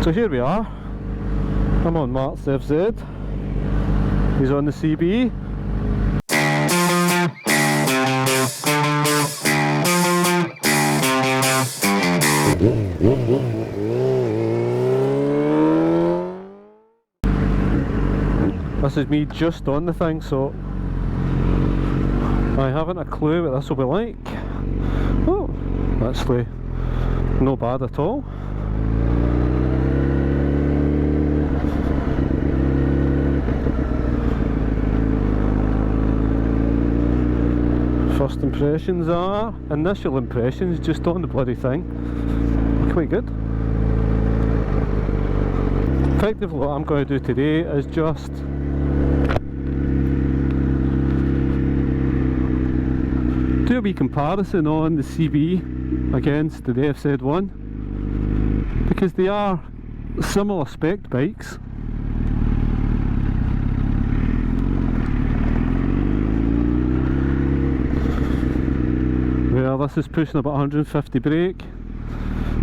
So here we are. I'm on Mark's FZ. He's on the CB. This is me just on the thing, so I haven't a clue what this will be like. Oh, actually, no bad at all. First impressions are, initial impressions just on the bloody thing, quite good. Effectively what I'm going to do today is just do a wee comparison on the CB against the FZ1, because they are similar spec bikes. Well, this is pushing about 150 brake,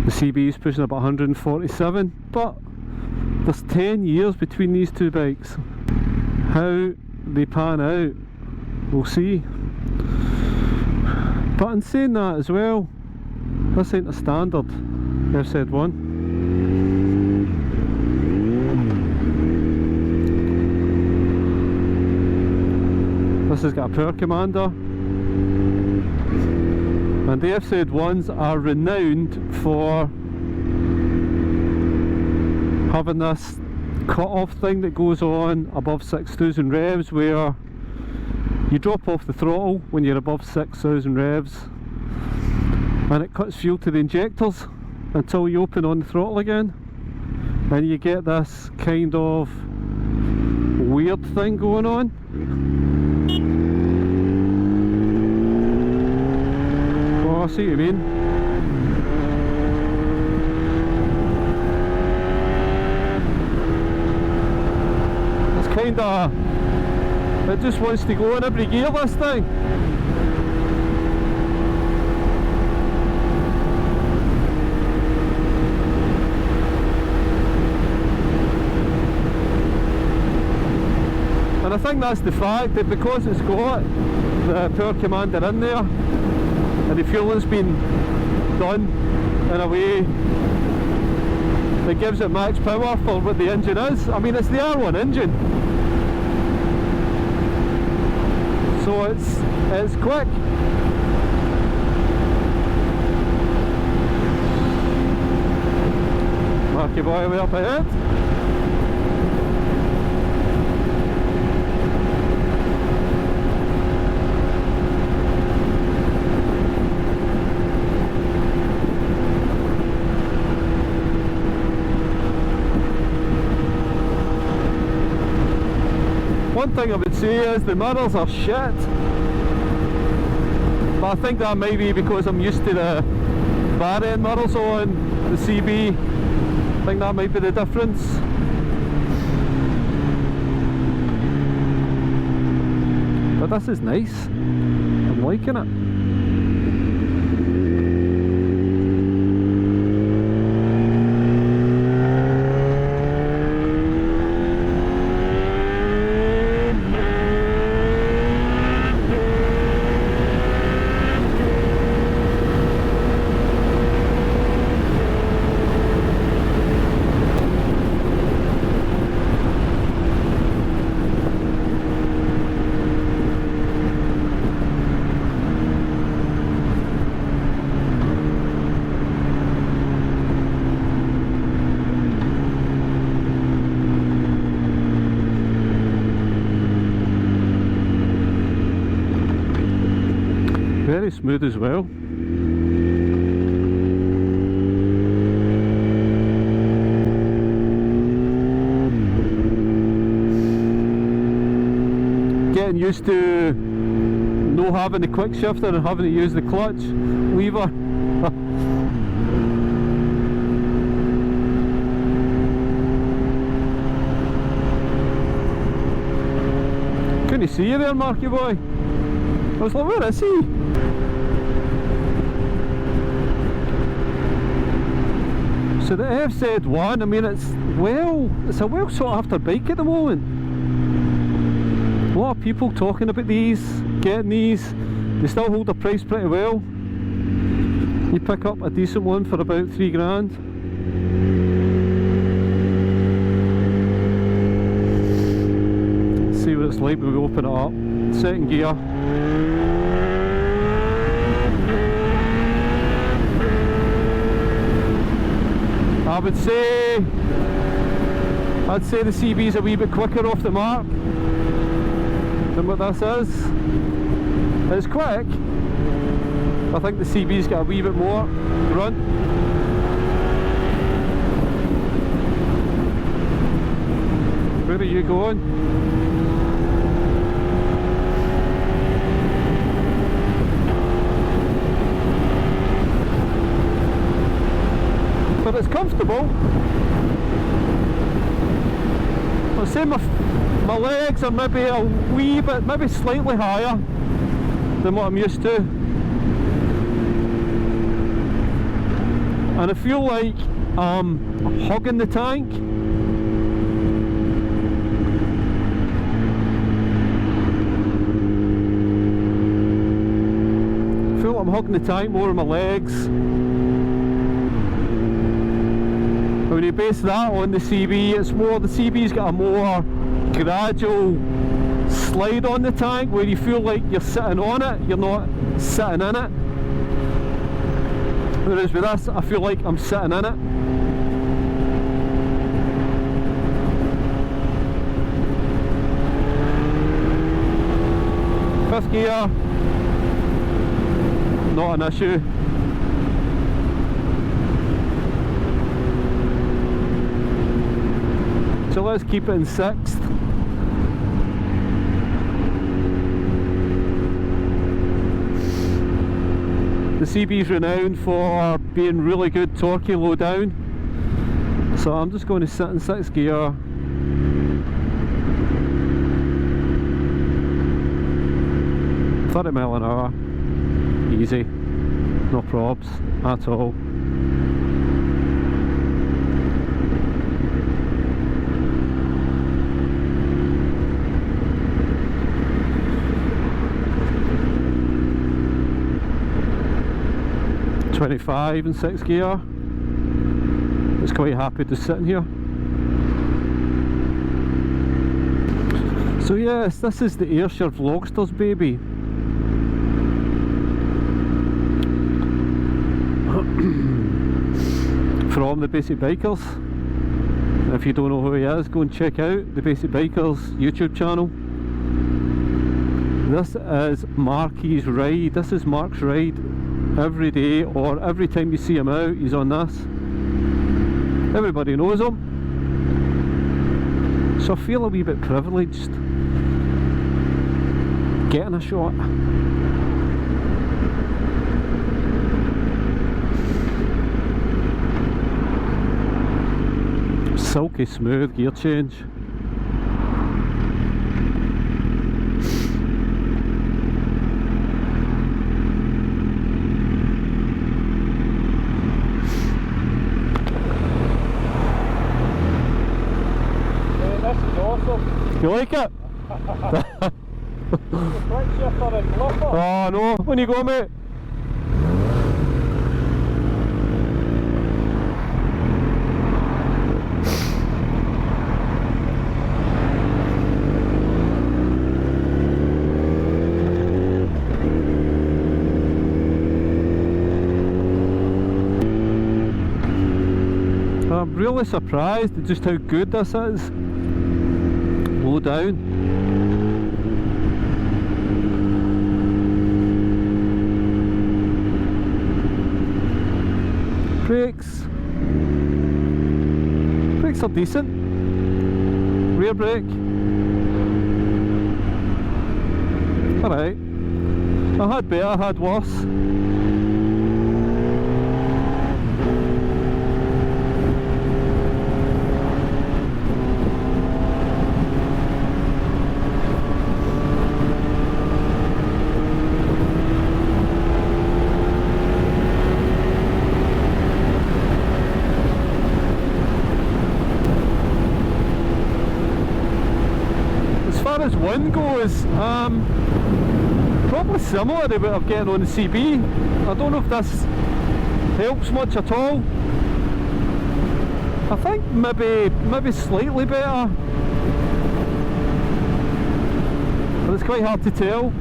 the CB is pushing about 147, but there's 10 years between these two bikes. How they pan out, we'll see. But in saying that as well, this ain't a standard FZ1. This has got a power commander, and the FZ1s are renowned for having this cut-off thing that goes on above 6,000 revs, where you drop off the throttle when you're above 6,000 revs and it cuts fuel to the injectors until you open on the throttle again, and you get this kind of weird thing going on. Oh, I see what you mean. It's kind of, it just wants to go in every gear, this thing. And I think that's the fact that because it's got the power commander in there and the fueling's been done in a way that gives it max power for what the engine is. I mean, it's the R1 engine, so it's quick. Marky boy way up ahead. One thing I would say is the mirrors are shit, but I think that might be because I'm used to the bar end mirrors on the CB. I think that might be the difference. But this is nice, I'm liking it. Very smooth as well. Getting used to no having the quick shifter and having to use the clutch lever. Couldn't see you there, Marky boy. I was like, where is he? So the FZ1, I mean, it's a well sought after bike at the moment. A lot of people talking about these, getting these. They still hold their price pretty well. You pick up a decent one for about £3 grand. Let's see what it's like when we open it up. Second gear. I'd say the CB's a wee bit quicker off the mark than what this is. It's quick. I think the CB's got a wee bit more grunt. Where are you going? But it's comfortable. I'd say my legs are maybe a wee bit, maybe slightly higher than what I'm used to. And I feel like I'm hugging the tank. I feel like I'm hugging the tank more with my legs. When you base that on the CB, it's more, the CB's got a more gradual slide on the tank where you feel like you're sitting on it, you're not sitting in it. Whereas with this, I feel like I'm sitting in it. Fifth gear, not an issue. So let's keep it in sixth. The CB's renowned for being really good torquey low down, so I'm just going to sit in sixth gear. £30mph, easy, no probs at all. .25 in sixth gear. It's quite happy to sit in here. So yes, this is the Ayrshire Vlogsters baby. From the Basic Bikers. And if you don't know who he is, go and check out the Basic Bikers YouTube channel. This is Marky's ride. This is Mark's ride. Every day or every time you see him out, he's on this. Everybody knows him. So I feel a wee bit privileged getting a shot. Silky smooth gear change. You like it? Oh no, when you go, mate? I'm really surprised at just how good this is. Low down. Brakes are decent. Rear brake, alright. I had better, I had worse. far as wind goes, probably similar to what I'm getting on the CB. I don't know if this helps much at all. I think maybe slightly better, but it's quite hard to tell.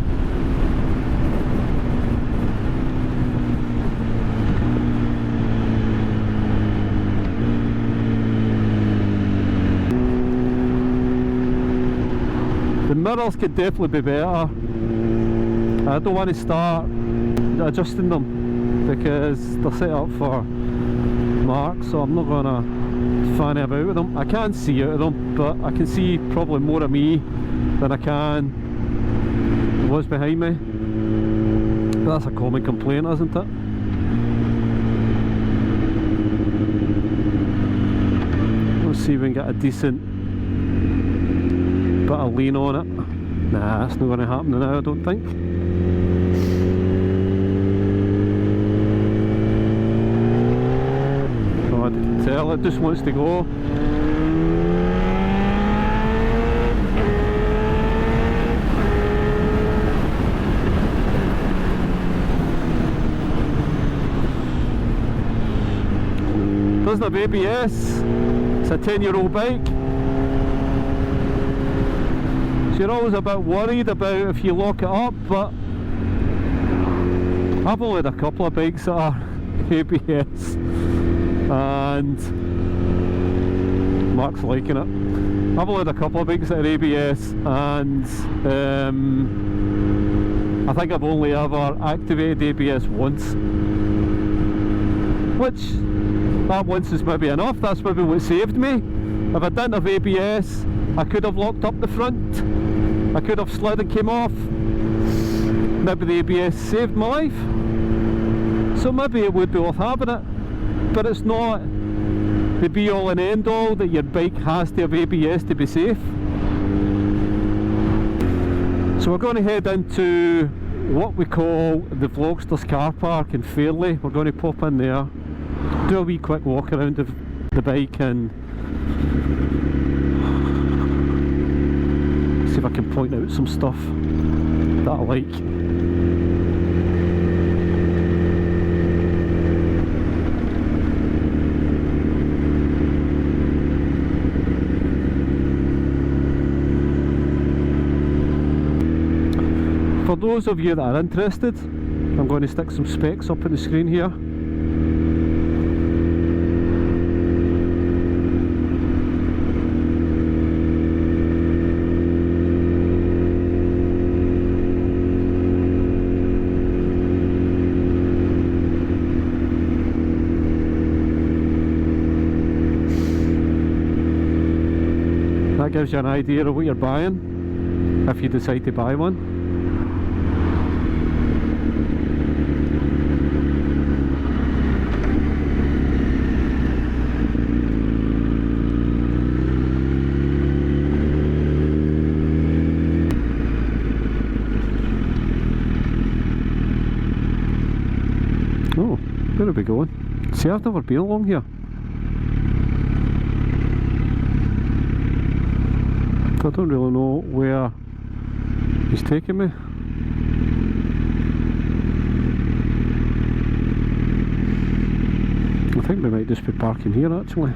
The mirrors could definitely be better. I don't want to start adjusting them because they're set up for marks, so I'm not going to fanny about with them. I can see out of them, but I can see probably more of me than I can what's behind me. But that's a common complaint, isn't it? Let's see if we can get a decent bit of lean on it. Nah, that's not going to happen now, I don't think. Oh, I can tell it just wants to go. Doesn't have ABS. It's a 10-year-old bike. So you're always a bit worried about if you lock it up, but I've only had a couple of bikes that are ABS and Mark's liking it. I've only had a couple of bikes that are ABS and I think I've only ever activated ABS once, which that once is maybe enough. That's maybe what saved me. If I didn't have ABS, I could have locked up the front, I could have slid and came off. Maybe the ABS saved my life, so maybe it would be worth having it, but it's not the be all and end all that your bike has to have ABS to be safe. So we're going to head into what we call the Vlogsters car park in Fairley. We're going to pop in there, do a wee quick walk around the bike and see if I can point out some stuff that I like. For those of you that are interested, I'm going to stick some specs up on the screen here. That gives you an idea of what you're buying if you decide to buy one. Oh, where are we going? See, I've never been along here. I don't really know where he's taking me. I think we might just be parking here actually.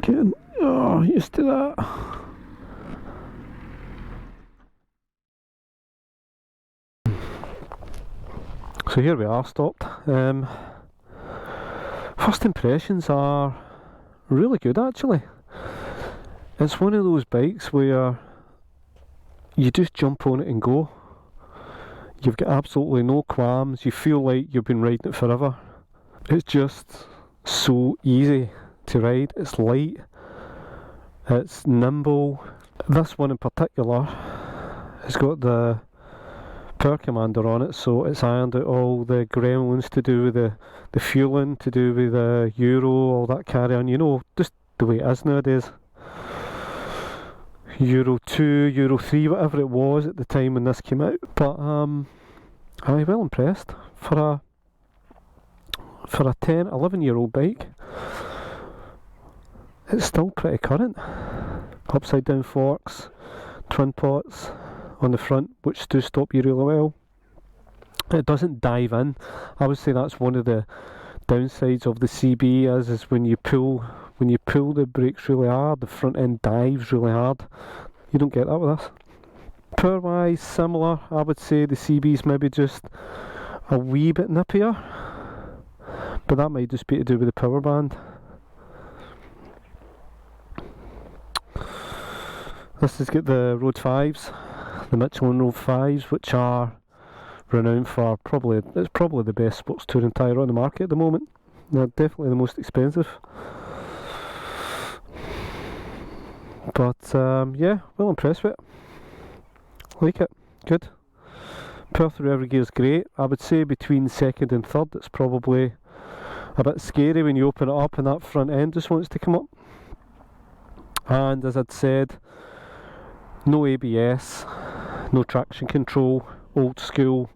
Getting used to that. So here we are, stopped. First impressions are really good actually. It's one of those bikes where you just jump on it and go. You've got absolutely no qualms, you feel like you've been riding it forever. It's just so easy to ride, it's light, it's nimble. This one in particular has got the power commander on it, so it's ironed out all the gremlins to do with the fueling, to do with the Euro, all that carry on, you know, just the way it is nowadays. Euro 2, Euro 3, whatever it was at the time when this came out. But I'm well impressed for for a 11-year-old bike, it's still pretty current. Upside down forks, twin pots on the front, which do stop you really well. It doesn't dive in. I would say that's one of the downsides of the CB is when you pull the brakes really hard, the front end dives really hard. You don't get that with this. Power wise, similar. I would say the CB's maybe just a wee bit nippier, but that might just be to do with the power band. This has got the Road 5s, the Michelin Road 5s, which are renowned for it's probably the best sports touring tyre on the market at the moment. They're definitely the most expensive. But yeah, well impressed with it. Like it, good. Power through every gear is great. I would say between second and third it's probably a bit scary when you open it up and that front end just wants to come up. And as I'd said, no ABS, no traction control, old school,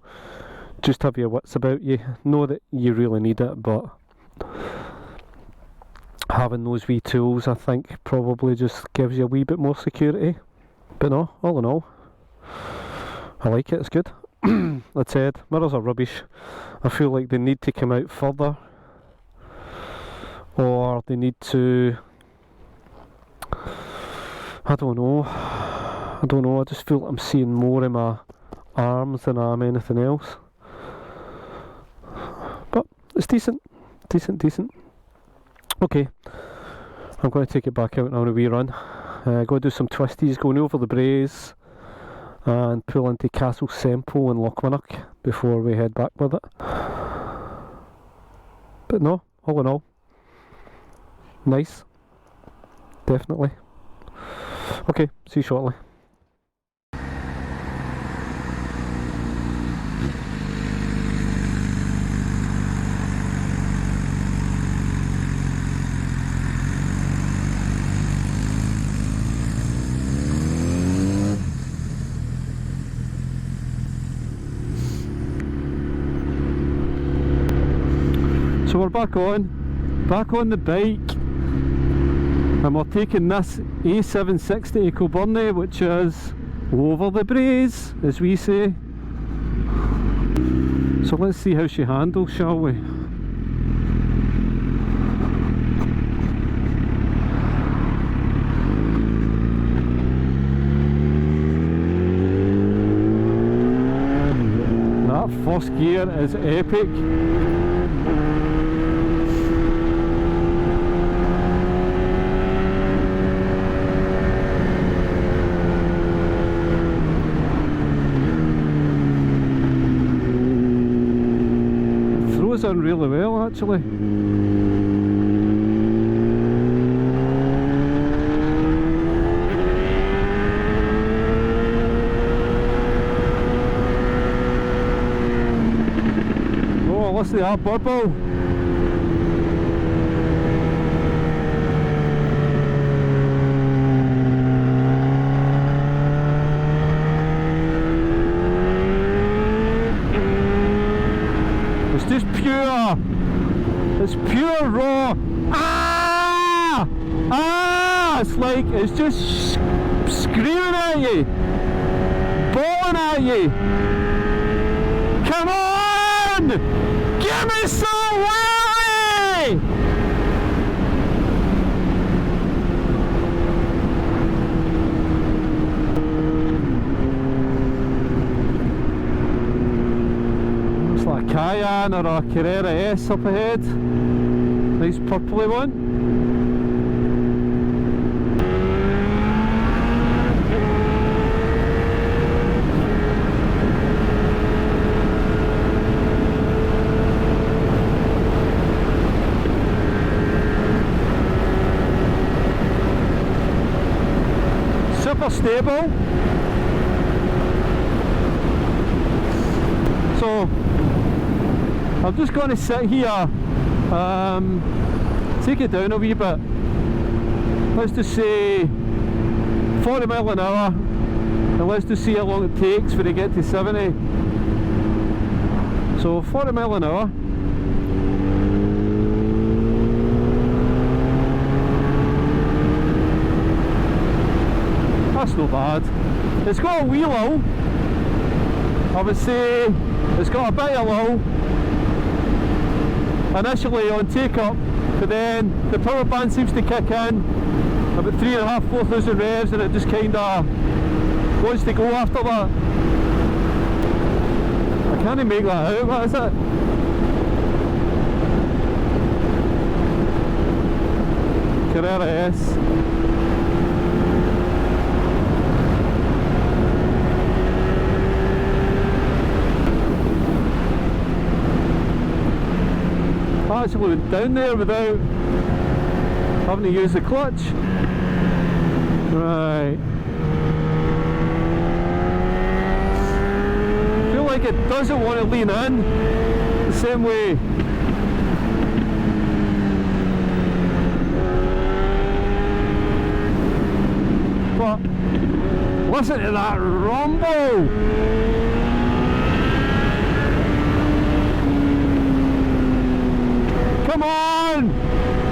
just have your wits about you. Know that you really need it, but having those wee tools I think probably just gives you a wee bit more security. But no, all in all, I like it, it's good. That said, mirrors are rubbish. I feel like they need to come out further, or they need to, I don't know, I just feel like I'm seeing more in my arms than I am anything else. But it's decent. Okay, I'm going to take it back out and on a wee run. Go do some twisties, going over the braes and pull into Castle Semple and Lochmannock before we head back with it. But no, all in all, nice, definitely. Okay, see you shortly. So we're back on the bike, and we're taking this A760 to Kilburnie, which is over the braes, as we say. So let's see how she handles, shall we? That first gear is epic. On really well actually. Oh, listen to that purple. It's pure raw. It's like it's just screaming at you, bawling at you. Come on, give me some Wiley. It's like a Cayenne or a Carrera S up ahead. Nice purpley one. Super stable. So I'm just going to sit here, take it down a wee bit. Let's just say 40 mile an hour, and let's just see how long it takes when you get to 70. So 40 mile an hour, that's not bad. It's got a wee lull. I would say it's got a bit of lull initially on take up, but then the power band seems to kick in about 3,500–4,000 revs, and it just kind of wants to go after that. I can't make that out. What is it? Carrera S. I actually went down there without having to use the clutch. Right. I feel like it doesn't want to lean in the same way. But listen to that rumble! Come on!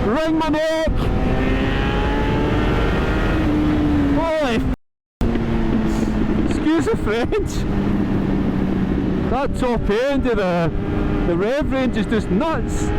Wring my neck! Holy f***! Excuse the French! That top end of the rev range is just nuts!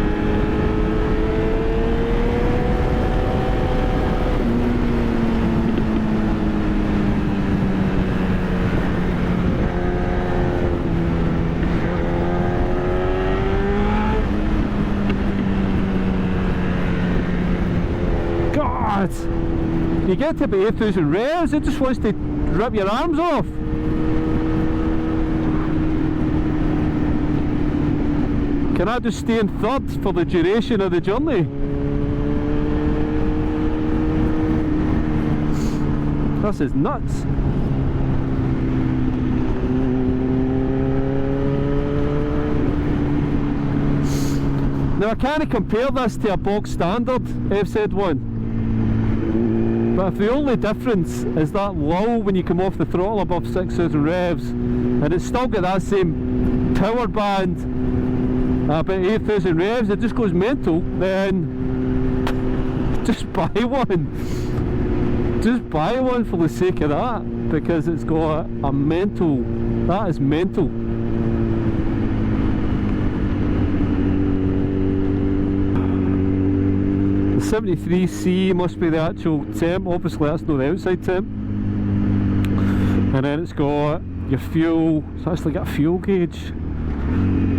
You get to about 8,000 revs, it just wants to rip your arms off. Can I just stay in third for the duration of the journey? This is nuts. Now I can't compare this to a bog standard FZ1. But if the only difference is that lull when you come off the throttle above 6,000 revs, and it's still got that same power band about 8,000 revs, it just goes mental, then just buy one. Just buy one for the sake of that, because it's got a mental, that is mental. The 73C must be the actual temp, obviously that's not the outside temp. And then it's got your fuel, it's actually got a fuel gauge.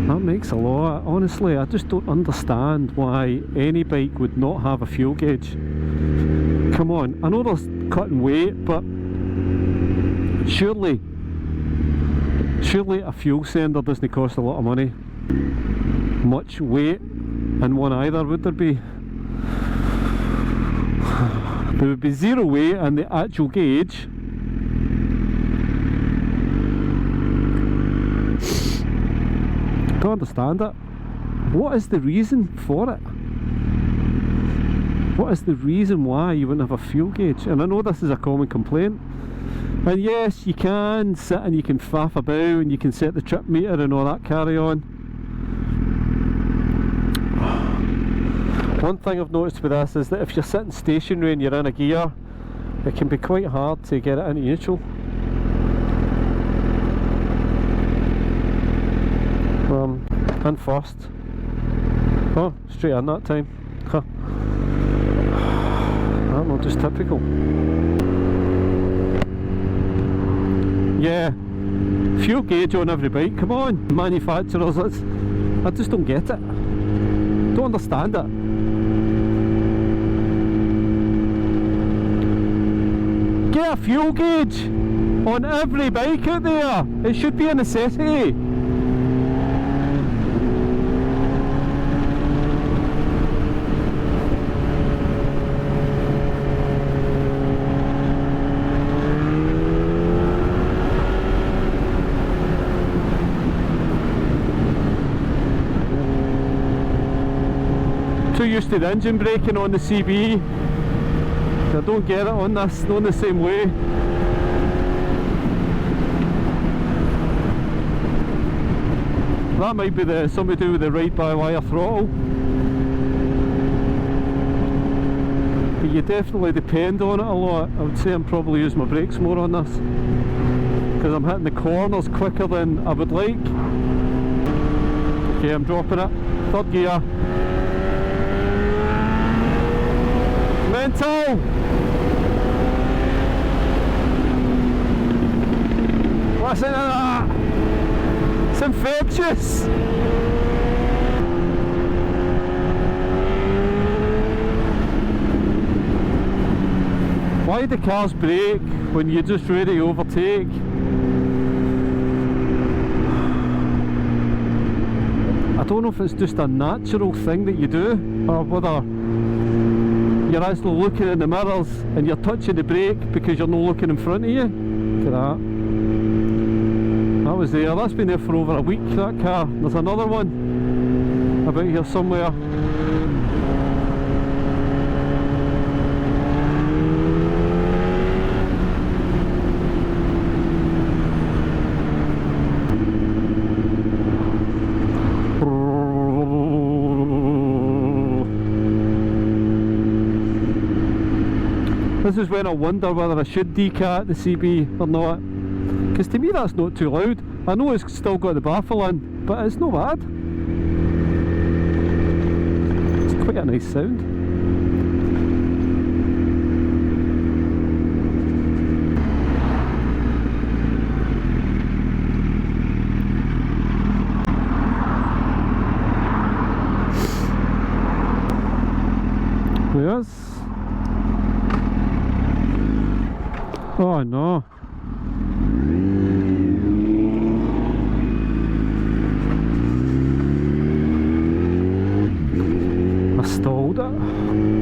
That makes a lot. Honestly, I just don't understand why any bike would not have a fuel gauge. Come on, I know there's cutting weight, but surely a fuel sender doesn't cost a lot of money. Much weight in one either, would there be? There would be zero weight in the actual gauge. Don't understand it. What is the reason for it? What is the reason why you wouldn't have a fuel gauge? And I know this is a common complaint. And yes, you can sit and you can faff about and you can set the trip meter and all that carry on. One thing I've noticed with this is that if you're sitting stationary and you're in a gear, it can be quite hard to get it into neutral. In first. Oh, straight in that time. Huh. That's not just typical. Yeah, fuel gauge on every bike, come on, manufacturers, I just don't get it. Don't understand it. Get a fuel gauge on every bike out there. It should be a necessity. Too used to the engine braking on the CB. I don't get it on this, not in the same way. That might be something to do with the ride-by-wire throttle. But you definitely depend on it a lot. I would say I'm probably using my brakes more on this, because I'm hitting the corners quicker than I would like. Okay, I'm dropping it. Third gear. Mental! Listen to that! It's infectious! Why do cars brake when you're just ready to overtake? I don't know if it's just a natural thing that you do, or whether you're actually looking in the mirrors and you're touching the brake because you're not looking in front of you. Look at that. That was there. That's been there for over a week, that car. There's another one about here somewhere. This is when I wonder whether I should decat the CB or not, because to me that's not too loud. I know it's still got the baffle in, but it's not bad. It's quite a nice sound. Yes. Oh no. I stalled it.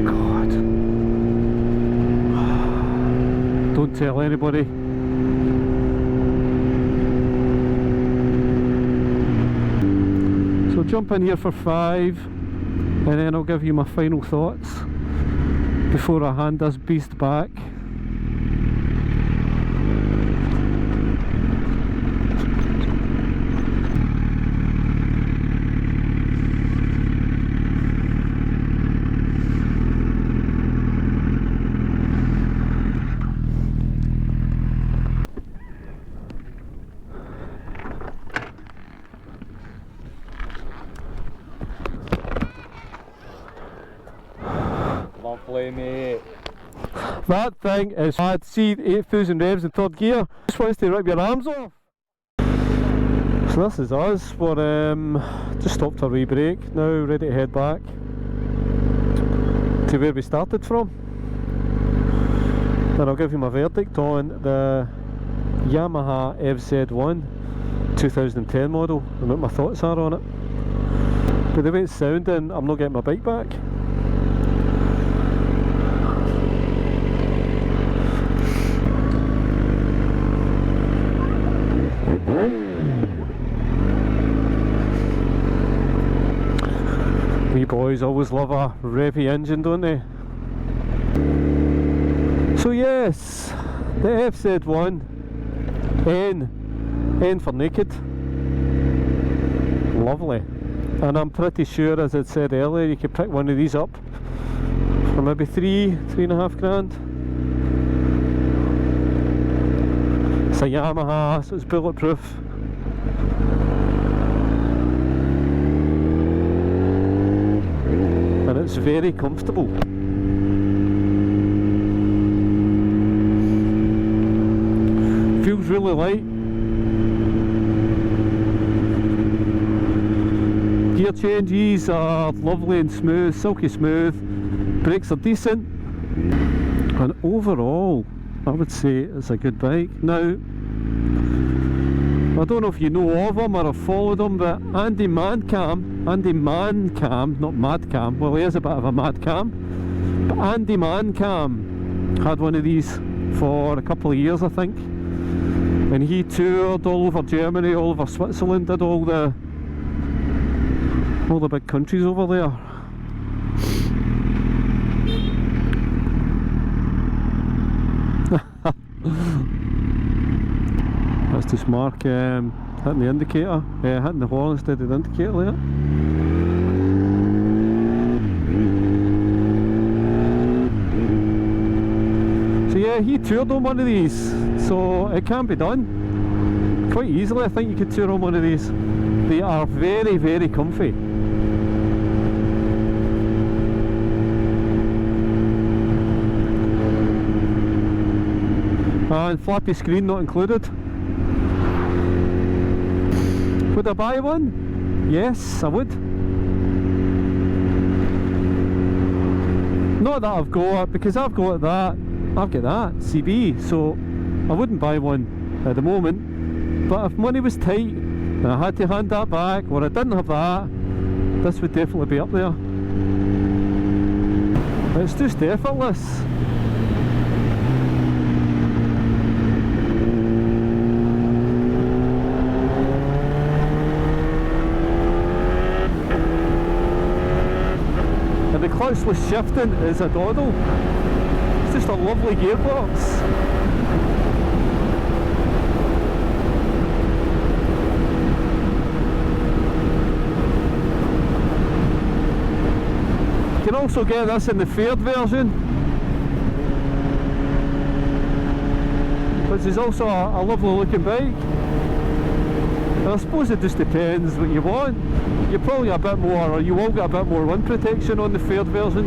God. Don't tell anybody. So jump in here for 5 and then I'll give you my final thoughts before I hand this beast back. Lovely, mate. That thing is mad. See 8,000 revs in third gear. Just wants to rip your arms off. So this is us. We're just stopped our wee break. Now ready to head back to where we started from. Then I'll give you my verdict on the Yamaha FZ1 2010 model and what my thoughts are on it. But the way it's sounding, I'm not getting my bike back. We boys always love a revvy engine, don't they? So yes, the FZ1N, N for naked, lovely. And I'm pretty sure, as I said earlier, you could pick one of these up for maybe £3.5 grand. It's a Yamaha, so it's bulletproof. And it's very comfortable. Feels really light. Gear changes are lovely and smooth, silky smooth. Brakes are decent. And overall, I would say it's a good bike. Now, I don't know if you know of him or have followed him, but Andy Mancam, not Madcam, well he is a bit of a Madcam, but Andy Mancam had one of these for a couple of years I think, and he toured all over Germany, all over Switzerland, did all the big countries over there. That's just Mark hitting the indicator, hitting the horn instead of the indicator there. he toured on one of these, so it can be done quite easily. I think you could tour on one of these. They are very, very comfy. And flappy screen not included. Would I buy one? Yes, I would. Not that I've got, because I've got that CB, so I wouldn't buy one at the moment. But if money was tight and I had to hand that back, or I didn't have that, this would definitely be up there. It's just effortless. And the clutchless shifting is a doddle. It's just a lovely gearbox. You can also get this in the fared version, which is also a lovely looking bike. And I suppose it just depends what you want. You're probably a bit more, or you will get a bit more wind protection on the fared version.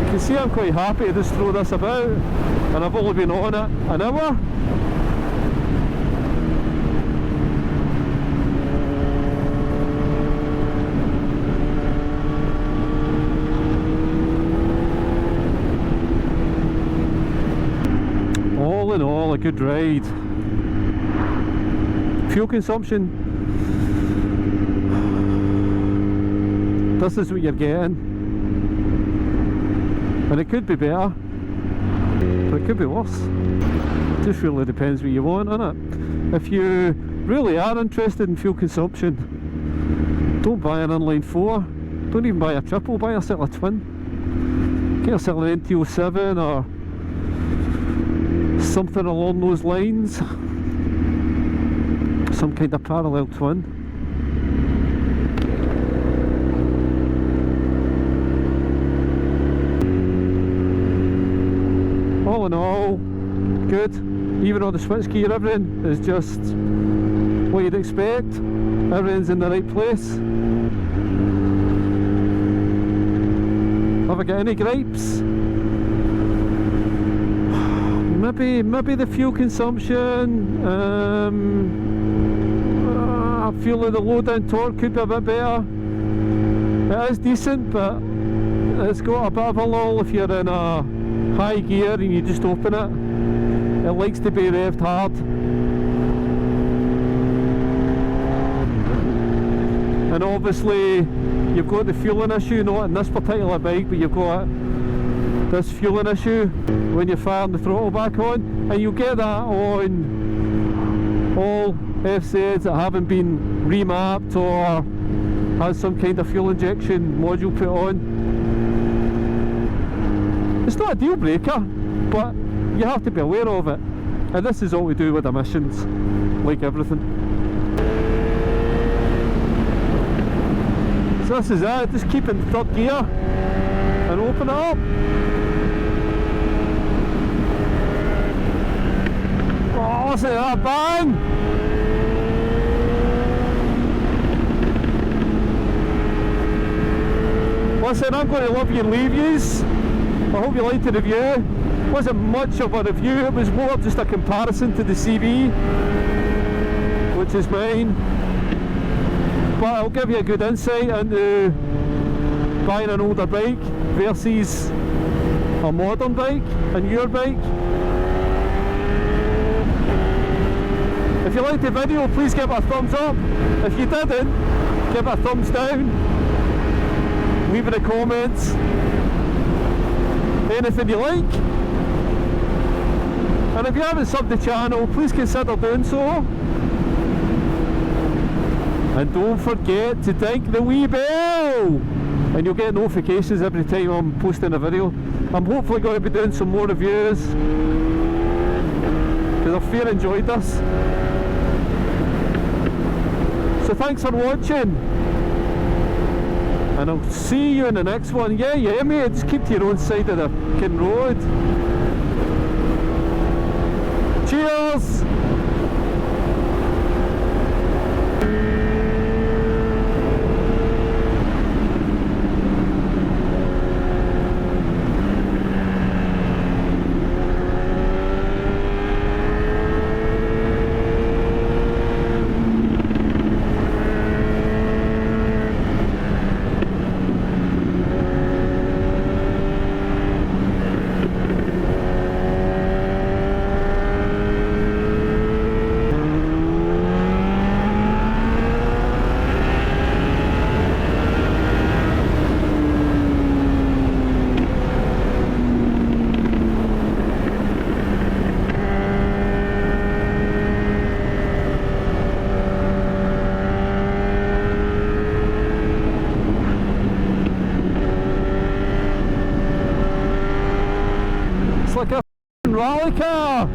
You can see I'm quite happy to just throw this about, and I've only been on it an hour. All in all, a good ride. Fuel consumption, this is what you're getting, and it could be better, but it could be worse. It just really depends what you want, innit? If you really are interested in fuel consumption, don't buy an inline 4, don't even buy a triple, buy yourself a twin. Get yourself an NT07 or something along those lines, some kind of parallel twin. All in all, good. Even on the switch gear, everything is just what you'd expect. Everything's in the right place. Have I got any gripes? Maybe the fuel consumption. I feel like the low down torque could be a bit better. It is decent, but it's got a bit of a lull if you're in a high gear and you just open it. It likes to be revved hard. And obviously you've got the fueling issue, not in this particular bike, but you've got this fueling issue when you're firing the throttle back on, and you'll get that on all FZs that haven't been remapped or has some kind of fuel injection module put on. It's not a deal breaker, but you have to be aware of it, and this is all we do with emissions, like everything. So this is it, just keep in third gear and open it up. Oh, listen to that bang! Listen, I'm going to love you and leave yous. I hope you liked the review. It wasn't much of a review, it was more just a comparison to the CB, which is mine. But I'll give you a good insight into buying an older bike versus a modern bike, a newer bike. If you liked the video, please give it a thumbs up. If you didn't, give it a thumbs down. Leave in the comments anything you like. And if you haven't subbed the channel, please consider doing so. And don't forget to ding the wee bell, and you'll get notifications every time I'm posting a video. I'm hopefully going to be doing some more reviews, because I've fair enjoyed this. So thanks for watching, and I'll see you in the next one. Yeah, mate, just keep to your own side of the fucking road. Cheers! Like a rally car.